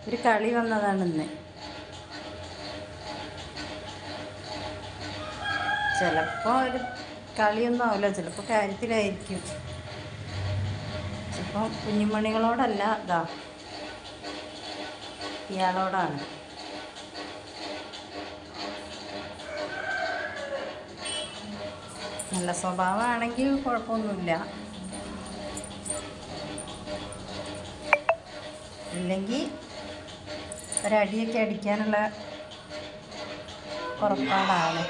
ഒരു കളി വന്നതാണ് ഇന്ന്. ചിലപ്പോൾ ഒരു കളിയൊന്നും ആവില്ല, ചിലപ്പോൾ കാര്യത്തിലായിരിക്കും. ചിലപ്പം കുഞ്ഞുമണികളോടല്ല, ഇതാ ഇയാളോടാണ്. നല്ല സ്വഭാവമാണെങ്കിൽ കുഴപ്പമൊന്നുമില്ല, ഇല്ലെങ്കിൽ ഒരടിയൊക്കെ അടിക്കാനുള്ള പുറപ്പാടാണ്.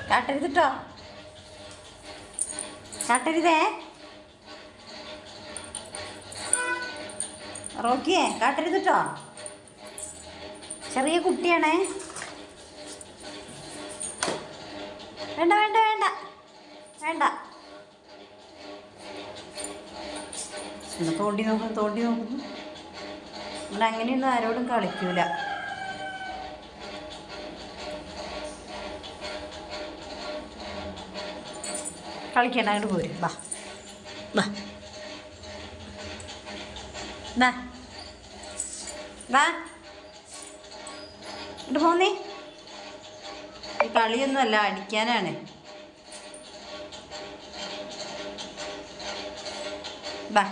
കാട്ടരുതിട്ടോ, കാട്ടരുതേ റോക്കിയേ, കാട്ടരുതിട്ടോ. ചെറിയ കുട്ടിയാണേ. വേണ്ട വേണ്ട വേണ്ട വേണ്ട. ഒന്ന് തോണ്ടി നോക്കുന്നു. ഇവിടെ അങ്ങനെയൊന്നും ആരോടും കളിക്കൂല. കളിക്കണ്ട, അങ്ങോട്ട് പോര്. വാ വാ വാ വാ, ഇങ്ങോട്ട് പോന്നേ. കളിയൊന്നുമല്ല, അടിക്കാനാണ്. വാ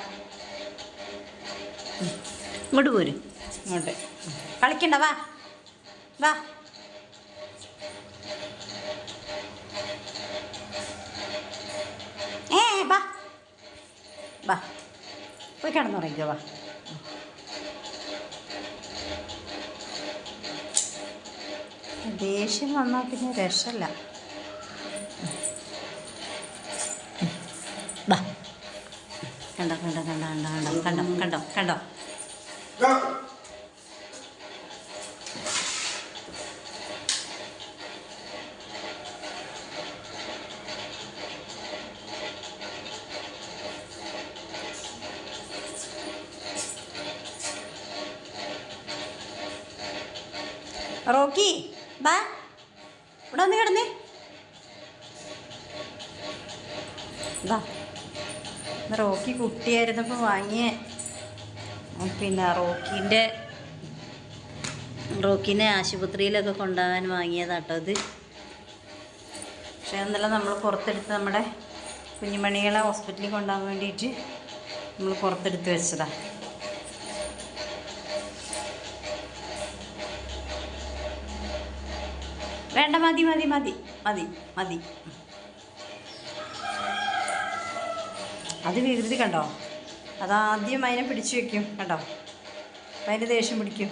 ഇങ്ങോട്ട് പോര്, ഇങ്ങോട്ട് കളിക്കണ്ട. വാ വാ. വാ വാ, പോയി കിടന്നുറങ്ങിക്കോ. വാ. ദേഷ്യം വന്നാൽ പിന്നെ രക്ഷല്ല. വാ. കണ്ടോ കണ്ടോ കണ്ടോ കണ്ടോ കണ്ടോ കണ്ടോ കണ്ടോ. റോക്കി ബാ, ഇവിടെ വന്ന് കിടന്നേ. ബാ, റോക്കി കുട്ടിയായിരുന്നപ്പോൾ വാങ്ങിയ പിന്നെ റോക്കിനെ ആശുപത്രിയിലൊക്കെ കൊണ്ടുപോകാൻ വാങ്ങിയതാട്ടോ ഇത്. പക്ഷേ അതെല്ലാം നമ്മൾ പുറത്തെടുത്ത് നമ്മുടെ കുഞ്ഞുമണികളെ ഹോസ്പിറ്റലിൽ കൊണ്ടുപോകാൻ വേണ്ടിയിട്ട് നമ്മൾ പുറത്തെടുത്ത് വെച്ചതാണ്. വേണ്ട, മതി മതി മതി മതി മതി. അത് വികൃതി കണ്ടോ, അതാദ്യം അതിനെ പിടിച്ചു വയ്ക്കും കണ്ടോ, അപ്പം അതിന് ദേഷ്യം പിടിക്കും.